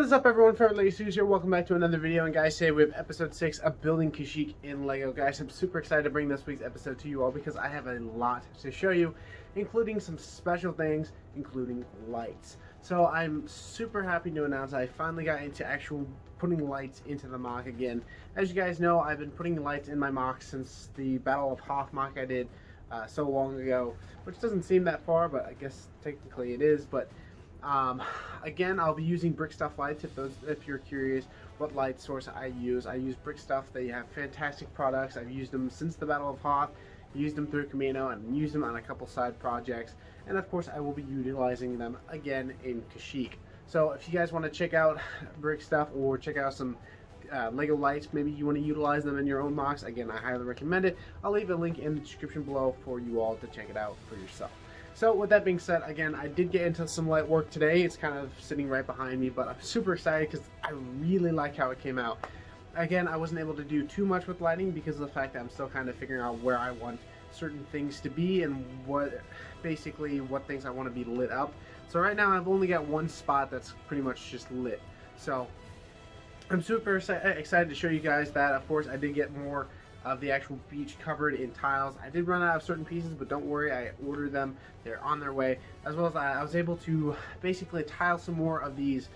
What is up, everyone? EVERLEGOSTUDIOS here. Welcome back to another video. And guys, today we have episode 6 of building Kashyyyk in Lego. Guys, I'm super excited to bring this week's episode to you all because I have a lot to show you, including some special things, including lights. So I'm super happy to announce I finally got into actual putting lights into the mock again. As you guys know, I've been putting lights in my mock since the Battle of Hoth mock I did so long ago, which doesn't seem that far, but I guess technically it is. But again, I'll be using BrickStuff lights if you're curious what light source I use. I use BrickStuff. They have fantastic products. I've used them since the Battle of Hoth, used them through Camino, and used them on a couple side projects. And of course, I will be utilizing them again in Kashyyyk. So if you guys want to check out BrickStuff or check out some Lego lights, maybe you want to utilize them in your own mocks, again, I highly recommend it. I'll leave a link in the description below for you all to check it out for yourself. So with that being said, again, I did get into some light work today. It's kind of sitting right behind me, but I'm super excited because I really like how it came out. Again, I wasn't able to do too much with lighting because of the fact that I'm still kind of figuring out where I want certain things to be and what things I want to be lit up. So right now I've only got one spot that's pretty much just lit. So I'm super excited to show you guys that. Of course, I did get more of the actual beach covered in tiles. I did run out of certain pieces, but don't worry, I ordered them. They're on their way. As well as I was able to basically tile some more of these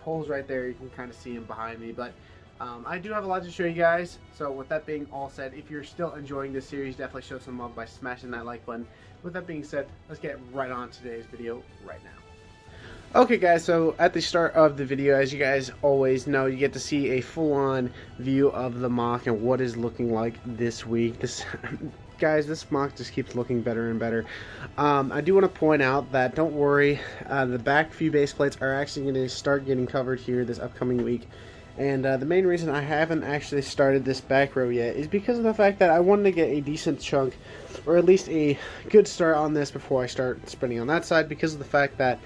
poles right there. You can kind of see them behind me, but I do have a lot to show you guys. So with that being all said, if you're still enjoying this series, definitely show some love by smashing that like button. With that being said, let's get right on today's video right now. Okay guys, so at the start of the video, as you guys always know, you get to see a full-on view of the mock and what is looking like this week. Guys, this mock just keeps looking better and better. I do want to point out that don't worry, the back few base plates are actually going to start getting covered here this upcoming week. And the main reason I haven't actually started this back row yet is because of the fact that I wanted to get a decent chunk, or at least a good start on this before I start spending on that side, because of the fact that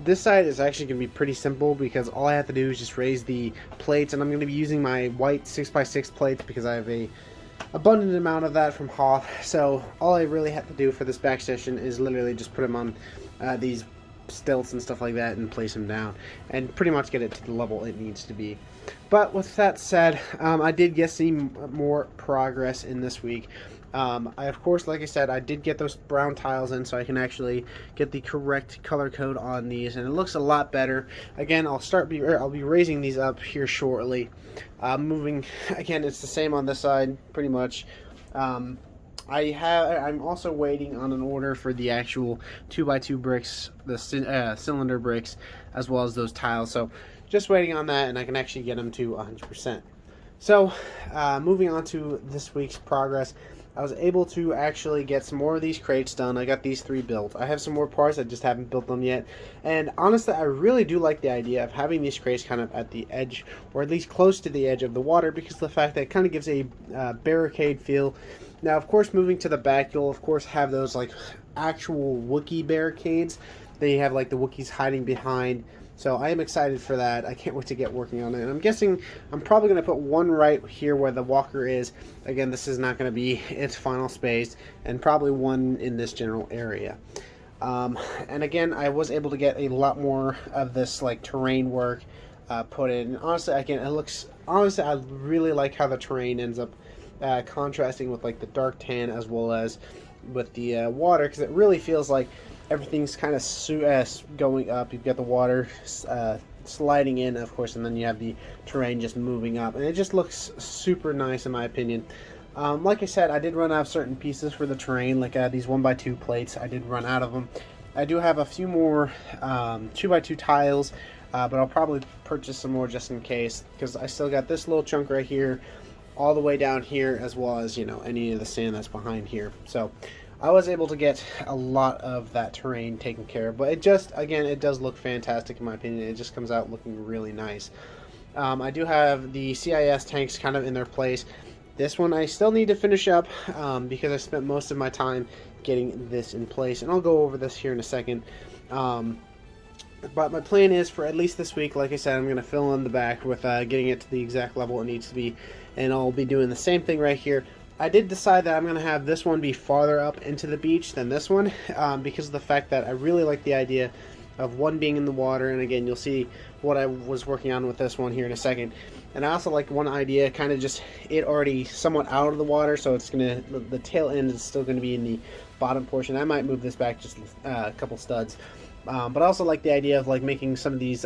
this side is actually going to be pretty simple because all I have to do is just raise the plates, and I'm going to be using my white 6x6 plates because I have a abundant amount of that from Hoth. So all I really have to do for this back session is literally just put them on these stilts and stuff like that and place them down and pretty much get it to the level it needs to be. But with that said, I did see more progress in this week. Of course, like I said, I did get those brown tiles in so I can actually get the correct color code on these, and it looks a lot better. Again, I'll be raising these up here shortly. Moving again, it's the same on this side pretty much. I'm also waiting on an order for the actual 2x2 bricks, the cylinder bricks, as well as those tiles. So just waiting on that, and I can actually get them to 100%. So moving on to this week's progress, I was able to actually get some more of these crates done. I got these 3 built. I have some more parts, I just haven't built them yet. And honestly, I really do like the idea of having these crates kind of at the edge, or at least close to the edge of the water, because of the fact that it kind of gives a barricade feel. Now, of course, moving to the back, you'll of course have those like actual Wookiee barricades. They have like the Wookiees hiding behind. So I am excited for that. I can't wait to get working on it. And I'm guessing I'm probably going to put one right here where the walker is. Again, this is not going to be its final space. And probably one in this general area. And again, I was able to get a lot more of this like terrain work put in. Honestly, again, honestly, I really like how the terrain ends up contrasting with like the dark tan as well as with the water. Because it really feels like everything's kind of going up. You've got the water sliding in, of course, and then you have the terrain just moving up. And it just looks super nice in my opinion. Like I said, I did run out of certain pieces for the terrain, like these 1x2 plates. I did run out of them. I do have a few more 2x2 tiles, but I'll probably purchase some more just in case, because I still got this little chunk right here, all the way down here, as well as, you know, any of the sand that's behind here. So I was able to get a lot of that terrain taken care of, but it just, again, it does look fantastic in my opinion. It just comes out looking really nice. I do have the CIS tanks kind of in their place. This one I still need to finish up because I spent most of my time getting this in place, and I'll go over this here in a second. But my plan is for at least this week, like I said, I'm going to fill in the back with getting it to the exact level it needs to be, and I'll be doing the same thing right here. I did decide that I'm going to have this one be farther up into the beach than this one because of the fact that I really like the idea of one being in the water, and again, you'll see what I was working on with this one here in a second. And I also like one idea, kind of just it already somewhat out of the water, so it's gonna, the tail end is still gonna be in the bottom portion. I might move this back just a couple studs, but I also like the idea of like making some of these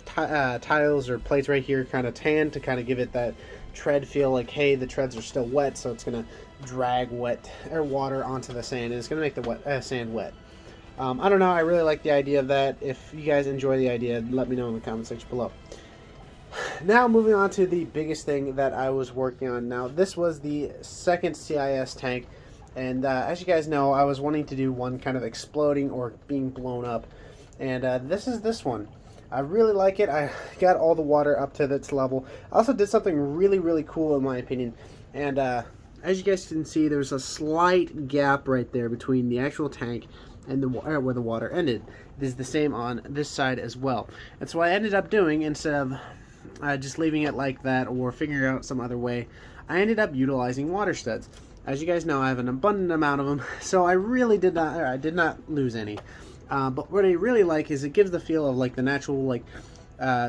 tiles or plates right here kind of tan to kind of give it that tread feel, like, hey, the treads are still wet, so it's gonna drag wet or water onto the sand, and it's gonna make the sand wet. I don't know, I really like the idea of that. If you guys enjoy the idea, let me know in the comment section below. Now moving on to the biggest thing that I was working on. Now this was the second CIS tank, and as you guys know, I was wanting to do one kind of exploding or being blown up, and this is this one. I really like it. I got all the water up to its level. I also did something really cool in my opinion, and as you guys can see, there's a slight gap right there between the actual tank and the where the water ended. It is the same on this side as well. And so what I ended up doing, instead of just leaving it like that or figuring out some other way, I ended up utilizing water studs. As you guys know, I have an abundant amount of them, so I really did not lose any. But what I really like is it gives the feel of like the natural like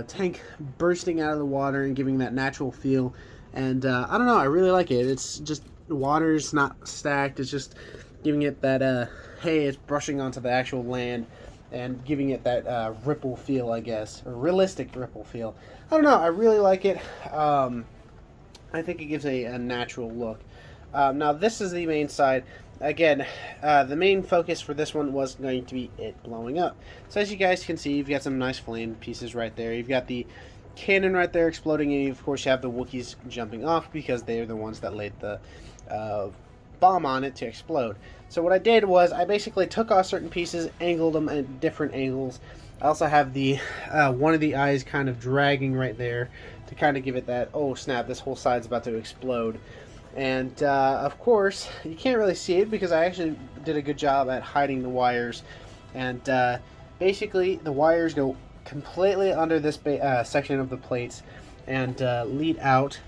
tank bursting out of the water and giving that natural feel. And I don't know, I really like it. It's just the water's not stacked. It's just giving it that hey, it's brushing onto the actual land and giving it that ripple feel, I guess, or realistic ripple feel. I don't know, I really like it. I think it gives a natural look. Now this is the main side. Again, the main focus for this one was going to be it blowing up. So as you guys can see, you've got some nice flame pieces right there. You've got the cannon right there exploding, and of course you have the Wookiees jumping off because they're the ones that laid the bomb on it to explode. So what I did was I basically took off certain pieces, angled them at different angles. I also have the one of the eyes kind of dragging right there to kind of give it that, oh snap, this whole side's about to explode. And of course you can't really see it because I actually did a good job at hiding the wires, and basically the wires go completely under this section of the plates and lead out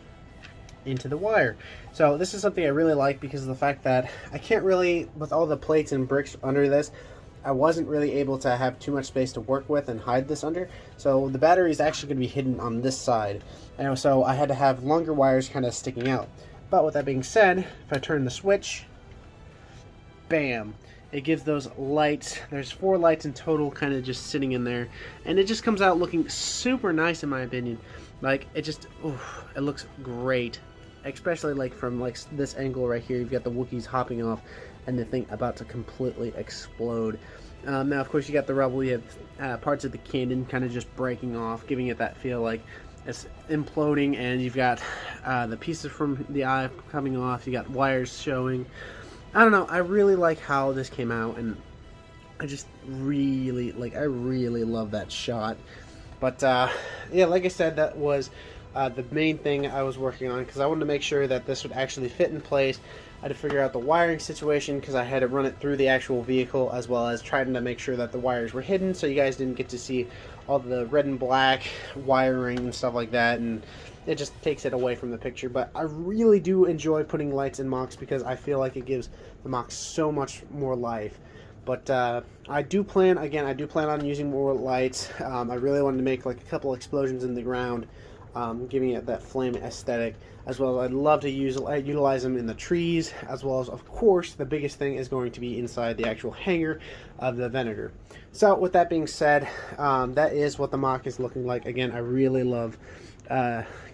into the wire. So this is something I really like because of the fact that I can't really, with all the plates and bricks under this, I wasn't really able to have too much space to work with and hide this under. So the battery is actually going to be hidden on this side, and so I had to have longer wires kind of sticking out. But with that being said, if I turn the switch, bam, it gives those lights. There's 4 lights in total kind of just sitting in there, and it just comes out looking super nice in my opinion. Like, it just, oof, it looks great, especially like from like this angle right here. You've got the Wookiees hopping off and the thing about to completely explode. Now of course you got the rubble. You have parts of the cannon kind of just breaking off, giving it that feel like it's imploding, and you've got the pieces from the eye coming off. You got wires showing. I don't know, I really like how this came out, and I just really love that shot. But yeah, like I said, that was the main thing I was working on, because I wanted to make sure that this would actually fit in place. I had to figure out the wiring situation because I had to run it through the actual vehicle, as well as trying to make sure that the wires were hidden so you guys didn't get to see all the red and black wiring and stuff like that, and it just takes it away from the picture. But I really do enjoy putting lights in mocks because I feel like it gives the mocks so much more life. But I do plan on using more lights. I really wanted to make like a couple explosions in the ground, giving it that flame aesthetic, as well as I'd love to utilize them in the trees, as well as, of course, the biggest thing is going to be inside the actual hangar of the Venator. So with that being said, that is what the mock is looking like. Again, I really love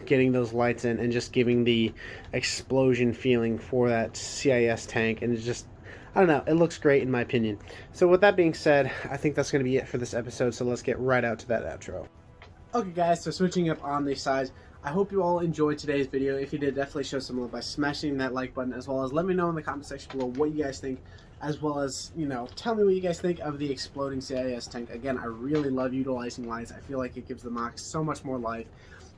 getting those lights in and just giving the explosion feeling for that CIS tank, and it's just, I don't know, it looks great in my opinion. So with that being said, I think that's going to be it for this episode, so let's get right out to that outro. Okay guys, so switching up on the sides, I hope you all enjoyed today's video. If you did, definitely show some love by smashing that like button, as well as let me know in the comment section below what you guys think, as well as, you know, tell me what you guys think of the exploding CIS tank. Again, I really love utilizing lights. I feel like it gives the mock so much more life.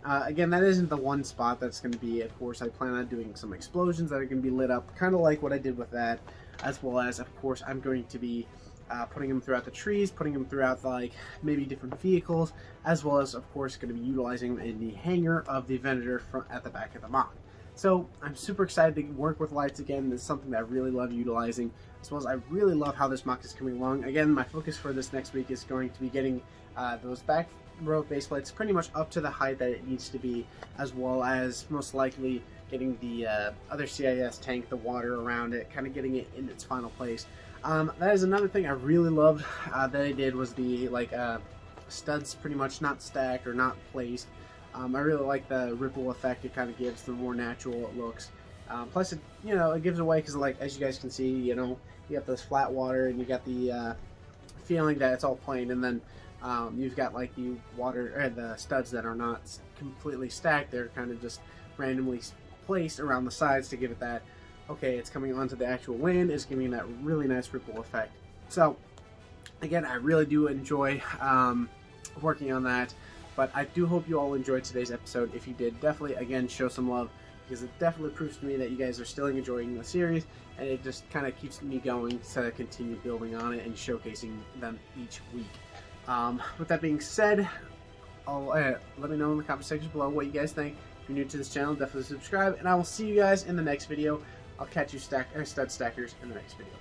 Again, that isn't the one spot that's going to be, of course, I plan on doing some explosions that are going to be lit up, kind of like what I did with that, as well as, of course, I'm going to be putting them throughout the trees, putting them throughout like maybe different vehicles, as well as, of course, going to be utilizing them in the hangar of the Venator at the back of the mock. So I'm super excited to work with lights again. It's something that I really love utilizing, as well as I really love how this MOC is coming along. Again, my focus for this next week is going to be getting those back row base plates pretty much up to the height that it needs to be, as well as most likely getting the other CIS tank, the water around it, kind of getting it in its final place. That is another thing I really loved that I did, was the studs pretty much not stacked or not placed. I really like the ripple effect it kind of gives, the more natural it looks. Plus, it gives away, because as you guys can see, you got this flat water, and you got the feeling that it's all plain, and then you've got the water, the studs that are not completely stacked. They're kind of just randomly placed around the sides to give it that, okay, it's coming onto the actual land, it's giving that really nice ripple effect. So, again, I really do enjoy working on that. But I do hope you all enjoyed today's episode. If you did, definitely, again, show some love, because it definitely proves to me that you guys are still enjoying the series, and it just kind of keeps me going to continue building on it and showcasing them each week. With that being said, let me know in the comment section below what you guys think. If you're new to this channel, definitely subscribe, and I will see you guys in the next video. I'll catch you stud stackers in the next video.